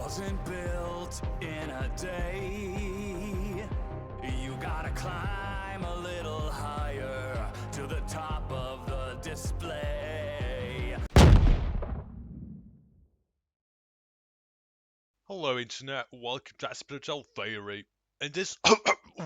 wasn't built in a day. You gotta climb a little higher to the top of the display. Hello Internet, welcome to Hazbin Hotel Theory. In this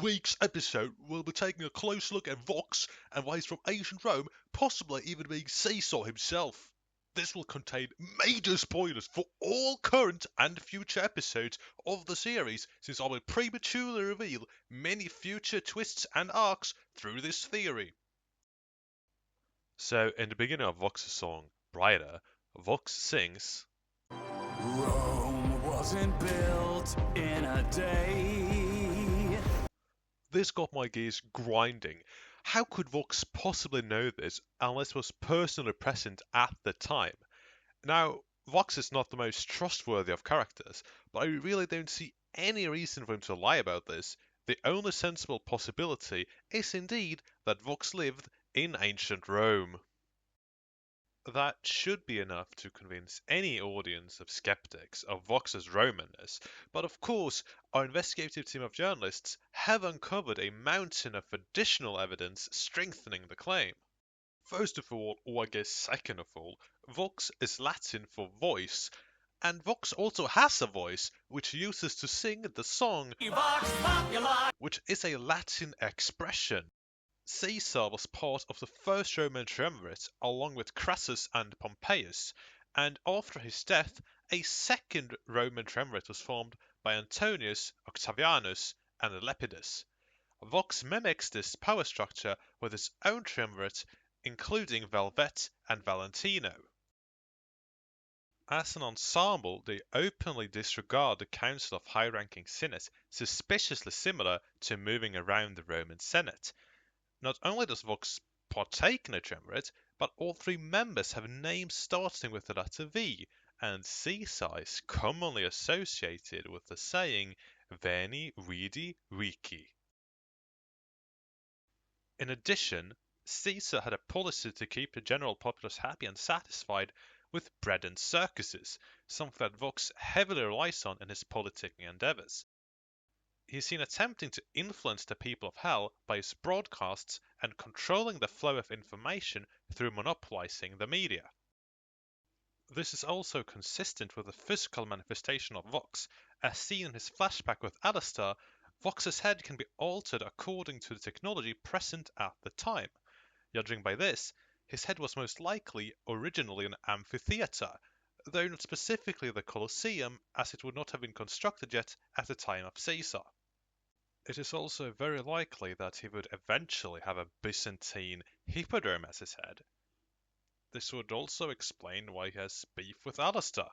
week's episode, we'll be taking a close look at Vox and why he's from ancient Rome, possibly even being Caesar himself. This will contain major spoilers for all current and future episodes of the series, since I will prematurely reveal many future twists and arcs through this theory. So, in the beginning of Vox's song, Brighter, Vox sings, Rome wasn't built in a day. This got my gears grinding. How could Vox possibly know this unless he was personally present at the time? Now, Vox is not the most trustworthy of characters, but I really don't see any reason for him to lie about this. The only sensible possibility is indeed that Vox lived in ancient Rome. That should be enough to convince any audience of skeptics of Vox's Romanness, but of course, our investigative team of journalists have uncovered a mountain of additional evidence strengthening the claim. First of all, or I guess second of all, Vox is Latin for voice, and Vox also has a voice which he uses to sing the song, which is a Latin expression. Caesar was part of the first Roman triumvirate along with Crassus and Pompeius, and after his death a second Roman triumvirate was formed by Antonius, Octavianus, and Lepidus. Vox mimics this power structure with his own triumvirate, including Velvet and Valentino. As an ensemble, they openly disregard the Council of High-Ranking Senate, suspiciously similar to moving around the Roman Senate. Not only does Vox partake in a triumvirate, but all three members have names starting with the letter V, and Caesar is commonly associated with the saying Veni, Vidi, Vici. In addition, Caesar had a policy to keep the general populace happy and satisfied with bread and circuses, something that Vox heavily relies on in his politicking endeavours. He's seen attempting to influence the people of Hell by his broadcasts and controlling the flow of information through monopolizing the media. This is also consistent with the physical manifestation of Vox. As seen in his flashback with Alistair, Vox's head can be altered according to the technology present at the time. Judging by this, his head was most likely originally an amphitheatre, though not specifically the Colosseum, as it would not have been constructed yet at the time of Caesar. It is also very likely that he would eventually have a Byzantine hippodrome as his head. This would also explain why he has beef with Alistair.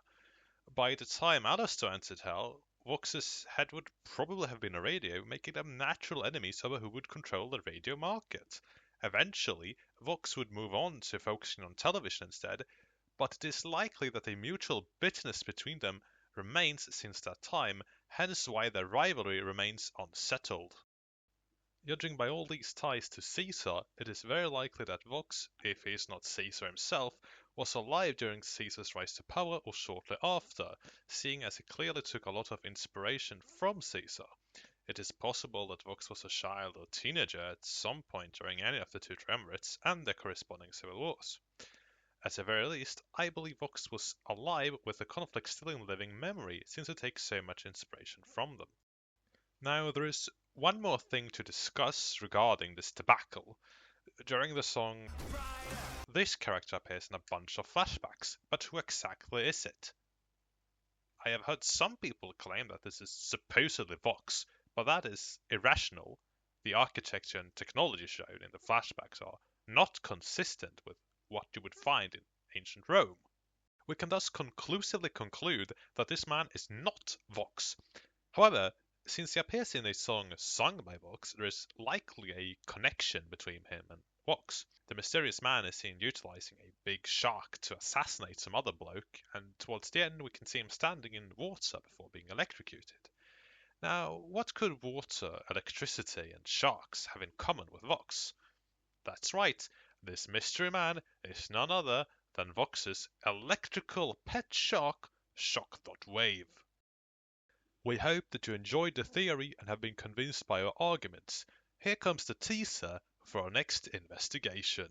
By the time Alistair entered Hell, Vox's head would probably have been a radio, making them natural enemies over who would control the radio market. Eventually, Vox would move on to focusing on television instead, but it is likely that a mutual bitterness between them remains since that time, hence why their rivalry remains unsettled. Judging by all these ties to Caesar, it is very likely that Vox, if he is not Caesar himself, was alive during Caesar's rise to power or shortly after, seeing as he clearly took a lot of inspiration from Caesar. It is possible that Vox was a child or teenager at some point during any of the two triumvirates and their corresponding civil wars. At the very least, I believe Vox was alive with the conflict still in living memory, since it takes so much inspiration from them. Now, there is one more thing to discuss regarding this debacle. During the song, this character appears in a bunch of flashbacks, but who exactly is it? I have heard some people claim that this is supposedly Vox, but that is irrational. The architecture and technology shown in the flashbacks are not consistent with what you would find in ancient Rome. We can thus conclusively conclude that this man is not Vox. However, since he appears in a song sung by Vox, there is likely a connection between him and Vox. The mysterious man is seen utilizing a big shark to assassinate some other bloke, and towards the end we can see him standing in water before being electrocuted. Now, what could water, electricity, and sharks have in common with Vox? That's right, this mystery man is none other than Vox's electrical pet shark, Shock.Wave. We hope that you enjoyed the theory and have been convinced by our arguments. Here comes the teaser for our next investigation.